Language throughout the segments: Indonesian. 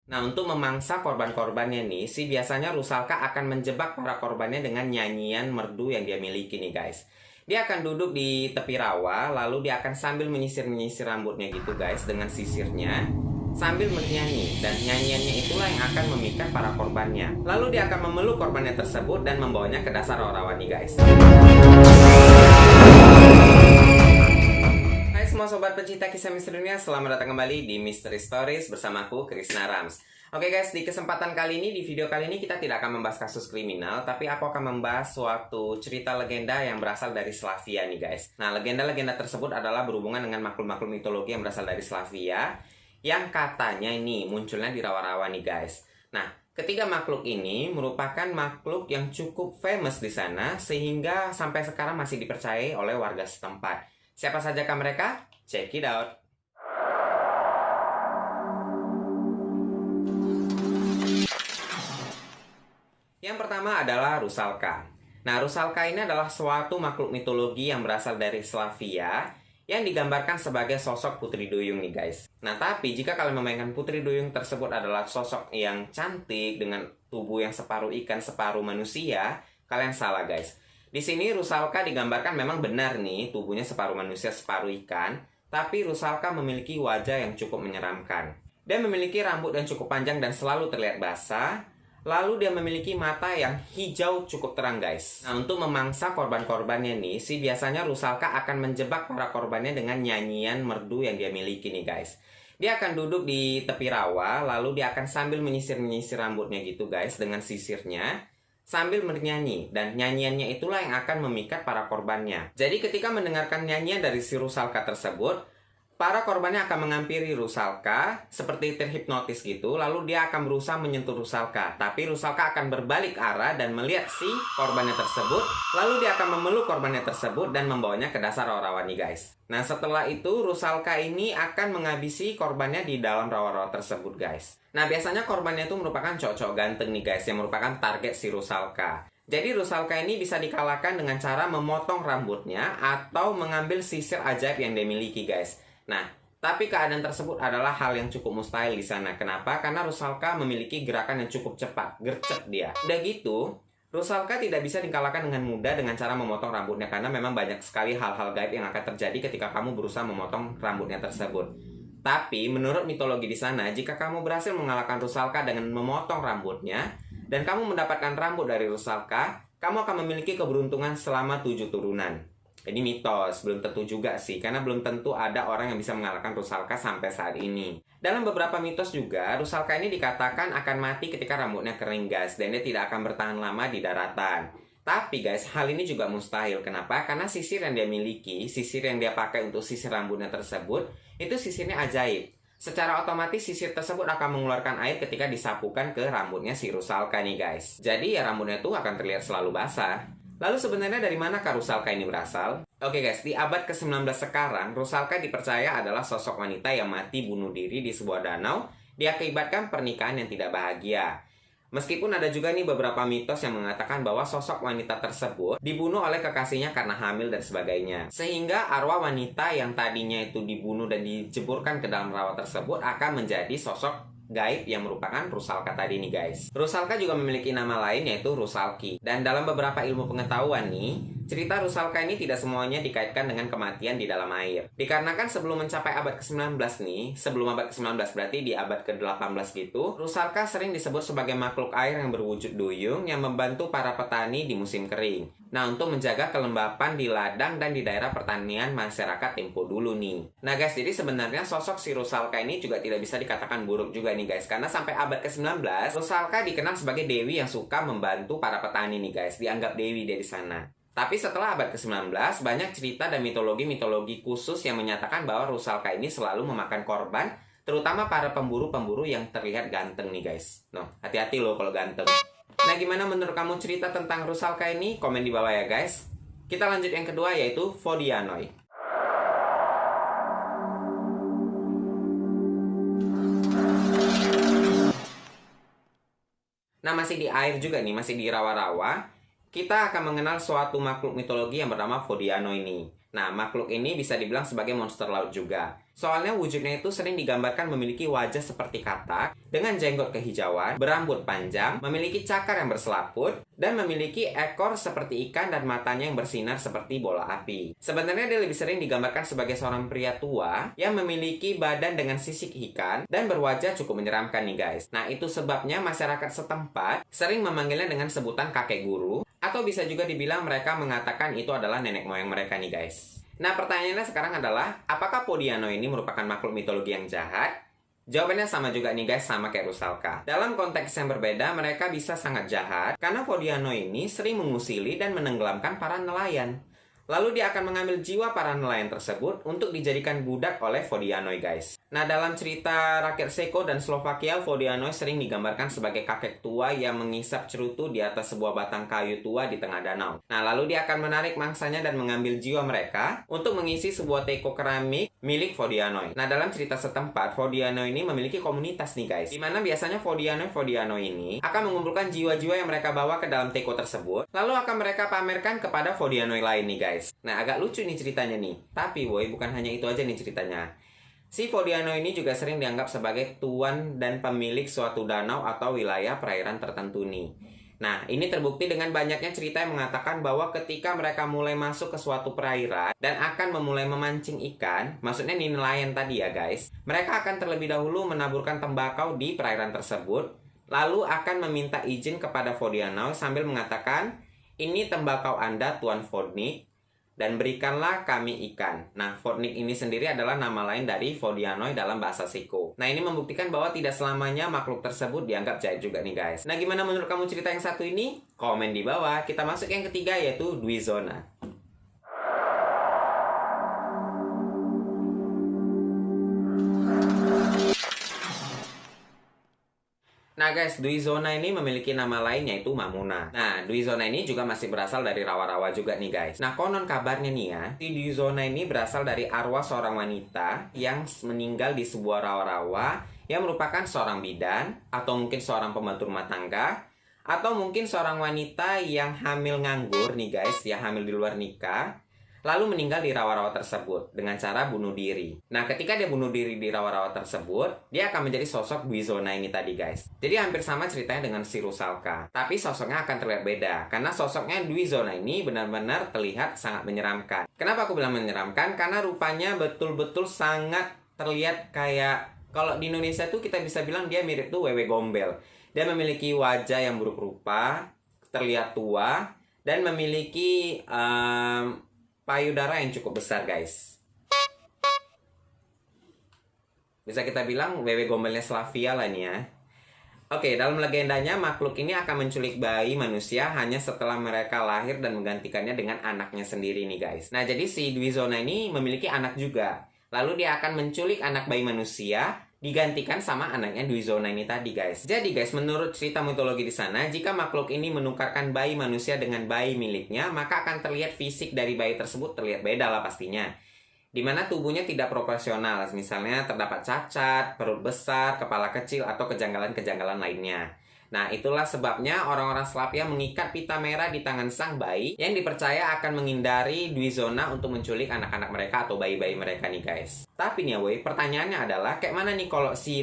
Nah, untuk memangsa korban-korbannya nih, si biasanya Rusalka akan menjebak para korbannya dengan nyanyian merdu yang dia miliki nih guys. Dia akan duduk di tepi rawa, lalu dia akan sambil menyisir-menyisir rambutnya gitu guys dengan sisirnya, sambil bernyanyi, dan nyanyiannya itulah yang akan memikat para korbannya. Lalu dia akan memeluk korbannya tersebut dan membawanya ke dasar rawa-rawa nih guys. Hai semua sobat pencinta kisah misterinya, selamat datang kembali di Mystery Stories bersamaku Krisna Rams. Oke guys, di kesempatan kali ini, di video kali ini kita tidak akan membahas kasus kriminal, tapi aku akan membahas suatu cerita legenda yang berasal dari Slavia nih guys. Nah, legenda-legenda tersebut adalah berhubungan dengan makhluk-makhluk mitologi yang berasal dari Slavia, yang katanya ini munculnya di rawa-rawa nih guys. Nah, ketiga makhluk ini merupakan makhluk yang cukup famous di sana, sehingga sampai sekarang masih dipercayai oleh warga setempat. Siapa sajakah mereka? Check it out. Yang pertama adalah Rusalka. Nah, Rusalka ini adalah suatu makhluk mitologi yang berasal dari Slavia yang digambarkan sebagai sosok putri duyung nih guys. Nah, tapi jika kalian memainkan putri duyung tersebut adalah sosok yang cantik dengan tubuh yang separuh ikan, separuh manusia, kalian salah guys. Di sini Rusalka digambarkan memang benar nih, tubuhnya separuh manusia, separuh ikan, tapi Rusalka memiliki wajah yang cukup menyeramkan. Dia memiliki rambut yang cukup panjang dan selalu terlihat basah. Lalu dia memiliki mata yang hijau cukup terang guys. Nah, untuk memangsa korban-korbannya nih, si biasanya Rusalka akan menjebak para korbannya dengan nyanyian merdu yang dia miliki nih guys. Dia akan duduk di tepi rawa, lalu dia akan sambil menyisir-menyisir rambutnya gitu guys dengan sisirnya, sambil bernyanyi, dan nyanyiannya itulah yang akan memikat para korbannya. Jadi ketika mendengarkan nyanyian dari si Rusalka tersebut, para korbannya akan menghampiri Rusalka seperti terhipnotis gitu, lalu dia akan berusaha menyentuh Rusalka. Tapi Rusalka akan berbalik arah dan melihat si korbannya tersebut, lalu dia akan memeluk korbannya tersebut dan membawanya ke dasar rawa-rawa nih guys. Nah, setelah itu Rusalka ini akan menghabisi korbannya di dalam rawa-rawa tersebut guys. Nah, biasanya korbannya itu merupakan cowok-cowok ganteng nih guys, yang merupakan target si Rusalka. Jadi Rusalka ini bisa dikalahkan dengan cara memotong rambutnya atau mengambil sisir ajaib yang dia miliki guys. Nah, tapi keadaan tersebut adalah hal yang cukup mustahil di sana. Kenapa? Karena Rusalka memiliki gerakan yang cukup cepat, gercep dia. Udah gitu, Rusalka tidak bisa dikalahkan dengan mudah dengan cara memotong rambutnya, karena memang banyak sekali hal-hal gaib yang akan terjadi ketika kamu berusaha memotong rambutnya tersebut. Tapi menurut mitologi di sana, jika kamu berhasil mengalahkan Rusalka dengan memotong rambutnya dan kamu mendapatkan rambut dari Rusalka, kamu akan memiliki keberuntungan selama 7 turunan. Ini mitos, belum tentu juga sih, karena belum tentu ada orang yang bisa mengalahkan Rusalka sampai saat ini. Dalam beberapa mitos juga, Rusalka ini dikatakan akan mati ketika rambutnya kering guys, dan dia tidak akan bertahan lama di daratan. Tapi guys, hal ini juga mustahil. Kenapa? Karena sisir yang dia miliki, sisir yang dia pakai untuk sisir rambutnya tersebut, itu sisirnya ajaib. Secara otomatis sisir tersebut akan mengeluarkan air ketika disapukan ke rambutnya si Rusalka nih guys. Jadi ya rambutnya tuh akan terlihat selalu basah. Lalu sebenarnya dari manakah Rusalka ini berasal? Oke guys, di abad ke-19 sekarang, Rusalka dipercaya adalah sosok wanita yang mati bunuh diri di sebuah danau diakibatkan pernikahan yang tidak bahagia. Meskipun ada juga nih beberapa mitos yang mengatakan bahwa sosok wanita tersebut dibunuh oleh kekasihnya karena hamil dan sebagainya. Sehingga arwah wanita yang tadinya itu dibunuh dan dijeburkan ke dalam rawa tersebut akan menjadi sosok gaib yang merupakan Rusalka tadi nih guys. Rusalka juga memiliki nama lain yaitu Rusalki. Dan dalam beberapa ilmu pengetahuan nih, cerita Rusalka ini tidak semuanya dikaitkan dengan kematian di dalam air. Dikarenakan sebelum mencapai abad ke-19 nih, sebelum abad ke-19 berarti di abad ke-18 gitu, Rusalka sering disebut sebagai makhluk air yang berwujud duyung yang membantu para petani di musim kering. Nah, untuk menjaga kelembapan di ladang dan di daerah pertanian masyarakat tempo dulu nih. Nah guys, jadi sebenarnya sosok si Rusalka ini juga tidak bisa dikatakan buruk juga nih guys. Karena sampai abad ke-19, Rusalka dikenal sebagai dewi yang suka membantu para petani nih guys. Dianggap dewi dari sana. Tapi setelah abad ke-19, banyak cerita dan mitologi-mitologi khusus yang menyatakan bahwa Rusalka ini selalu memakan korban, terutama para pemburu-pemburu yang terlihat ganteng nih guys. Noh, hati-hati loh kalau ganteng. Nah, gimana menurut kamu cerita tentang Rusalka ini? Komen di bawah ya guys. Kita lanjut yang kedua yaitu Vodianoi. Nah, masih di air juga nih, masih di rawa-rawa. Kita akan mengenal suatu makhluk mitologi yang bernama Vodiano ini. Nah, makhluk ini bisa dibilang sebagai monster laut juga. Soalnya wujudnya itu sering digambarkan memiliki wajah seperti katak, dengan jenggot kehijauan, berambut panjang, memiliki cakar yang berselaput, dan memiliki ekor seperti ikan dan matanya yang bersinar seperti bola api. Sebenarnya dia lebih sering digambarkan sebagai seorang pria tua yang memiliki badan dengan sisik ikan dan berwajah cukup menyeramkan nih guys. Nah itu sebabnya masyarakat setempat sering memanggilnya dengan sebutan kakek guru, atau bisa juga dibilang mereka mengatakan itu adalah nenek moyang mereka nih guys. Nah, pertanyaannya sekarang adalah, apakah Podiano ini merupakan makhluk mitologi yang jahat? Jawabannya sama juga nih guys, sama kayak Rusalka. Dalam konteks yang berbeda, mereka bisa sangat jahat karena Podiano ini sering mengusili dan menenggelamkan para nelayan. Lalu dia akan mengambil jiwa para nelayan tersebut untuk dijadikan budak oleh Vodianoi guys. Nah, dalam cerita rakyat Seko dan Slovakia, Vodianoi sering digambarkan sebagai kakek tua yang mengisap cerutu di atas sebuah batang kayu tua di tengah danau. Nah, lalu dia akan menarik mangsanya dan mengambil jiwa mereka untuk mengisi sebuah teko keramik milik Vodianoi. Nah, dalam cerita setempat, Vodianoi ini memiliki komunitas nih guys, di mana biasanya Vodianoi ini akan mengumpulkan jiwa-jiwa yang mereka bawa ke dalam teko tersebut, lalu akan mereka pamerkan kepada Vodianoi lain nih guys. Nah, agak lucu nih ceritanya nih. Tapi boy, bukan hanya itu aja nih ceritanya. Si Vodiano ini juga sering dianggap sebagai tuan dan pemilik suatu danau atau wilayah perairan tertentu nih. Nah, ini terbukti dengan banyaknya cerita yang mengatakan bahwa ketika mereka mulai masuk ke suatu perairan dan akan memulai memancing ikan, maksudnya nih nelayan tadi ya guys, mereka akan terlebih dahulu menaburkan tembakau di perairan tersebut, lalu akan meminta izin kepada Vodiano sambil mengatakan, "Ini tembakau Anda, Tuan Vodnik, dan berikanlah kami ikan." Nah, Vodnik ini sendiri adalah nama lain dari Vodianoi dalam bahasa Seko. Nah, ini membuktikan bahwa tidak selamanya makhluk tersebut dianggap jahat juga nih guys. Nah, gimana menurut kamu cerita yang satu ini? Komen di bawah. Kita masuk yang ketiga, yaitu Dwi Zona. Nah guys, Dwi Zona ini memiliki nama lain yaitu Mamuna. Nah, Dwi Zona ini juga masih berasal dari rawa-rawa juga nih guys. Nah, konon kabarnya nih ya, si Dwi Zona ini berasal dari arwah seorang wanita yang meninggal di sebuah rawa-rawa yang merupakan seorang bidan, atau mungkin seorang pembantu rumah tangga, atau mungkin seorang wanita yang hamil nganggur nih guys, yang hamil di luar nikah, lalu meninggal di rawa-rawa tersebut dengan cara bunuh diri. Nah, ketika dia bunuh diri di rawa-rawa tersebut, dia akan menjadi sosok Dwi Zona ini tadi guys. Jadi hampir sama ceritanya dengan si Rusalka, tapi sosoknya akan terlihat beda, karena sosoknya Dwi Zona ini benar-benar terlihat sangat menyeramkan. Kenapa aku bilang menyeramkan? Karena rupanya betul-betul sangat terlihat kayak, kalau di Indonesia tuh kita bisa bilang dia mirip tuh Wewe Gombel. Dia memiliki wajah yang buruk rupa, terlihat tua, dan memiliki payudara yang cukup besar guys. Bisa kita bilang Wewe Gombelnya Slavia lah nih ya. Oke, dalam legendanya makhluk ini akan menculik bayi manusia hanya setelah mereka lahir dan menggantikannya dengan anaknya sendiri nih guys. Nah, jadi si Dwi Zona ini memiliki anak juga. Lalu dia akan menculik anak bayi manusia, digantikan sama anaknya Dwi Zona ini tadi guys. Jadi guys, menurut cerita mitologi di sana, jika makhluk ini menukarkan bayi manusia dengan bayi miliknya, maka akan terlihat fisik dari bayi tersebut terlihat beda lah pastinya. Dimana tubuhnya tidak proporsional, misalnya terdapat cacat, perut besar, kepala kecil, atau kejanggalan-kejanggalan lainnya. Nah, itulah sebabnya orang-orang Slavia mengikat pita merah di tangan sang bayi yang dipercaya akan menghindari Dwi Zona untuk menculik anak-anak mereka atau bayi-bayi mereka nih guys. Tapi nih woi, pertanyaannya adalah kayak mana nih kalau si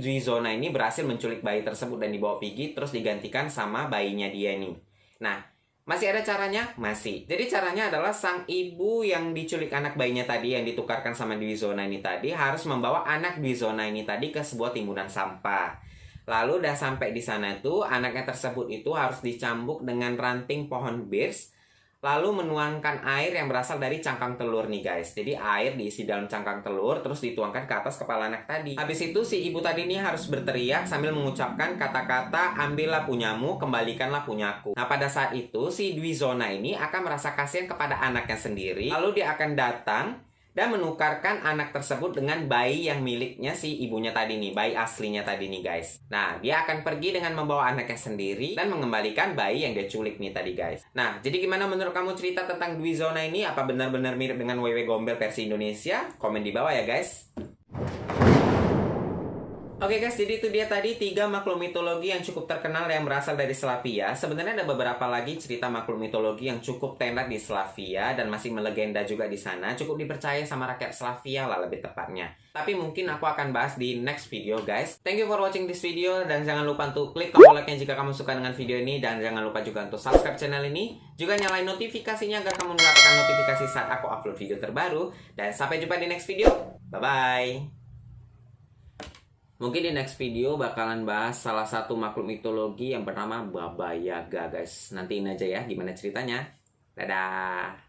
Dwi Zona ini berhasil menculik bayi tersebut dan dibawa pergi terus digantikan sama bayinya dia nih. Nah, masih ada caranya? Masih. Jadi caranya adalah sang ibu yang diculik anak bayinya tadi yang ditukarkan sama Dwi Zona ini tadi harus membawa anak Dwi Zona ini tadi ke sebuah timbunan sampah. Lalu udah sampai di sana tuh, anaknya tersebut itu harus dicambuk dengan ranting pohon birs, lalu menuangkan air yang berasal dari cangkang telur nih guys. Jadi air diisi dalam cangkang telur, terus dituangkan ke atas kepala anak tadi. Habis itu si ibu tadi ini harus berteriak sambil mengucapkan kata-kata, "Ambillah punyamu, kembalikanlah punyaku." Nah, pada saat itu si Dwi Zona ini akan merasa kasihan kepada anaknya sendiri, lalu dia akan datang dan menukarkan anak tersebut dengan bayi yang miliknya si ibunya tadi nih, bayi aslinya tadi nih guys. Nah, dia akan pergi dengan membawa anaknya sendiri dan mengembalikan bayi yang dia culik nih tadi guys. Nah, jadi gimana menurut kamu cerita tentang Dwi Zona ini? Apa benar-benar mirip dengan Wewe Gombel versi Indonesia? Komen di bawah ya guys. Oke guys, jadi itu dia tadi 3 makhluk mitologi yang cukup terkenal yang berasal dari Slavia. Sebenarnya ada beberapa lagi cerita makhluk mitologi yang cukup tenar di Slavia dan masih melegenda juga di sana. Cukup dipercaya sama rakyat Slavia lah lebih tepatnya. Tapi mungkin aku akan bahas di next video guys. Thank you for watching this video dan jangan lupa untuk klik tombol like-nya jika kamu suka dengan video ini dan jangan lupa juga untuk subscribe channel ini. Juga nyalain notifikasinya agar kamu mendapatkan notifikasi saat aku upload video terbaru. Dan sampai jumpa di next video. Bye bye. Mungkin di next video bakalan bahas salah satu makhluk mitologi yang bernama Baba Yaga guys. Nantiin aja ya gimana ceritanya. Dadah.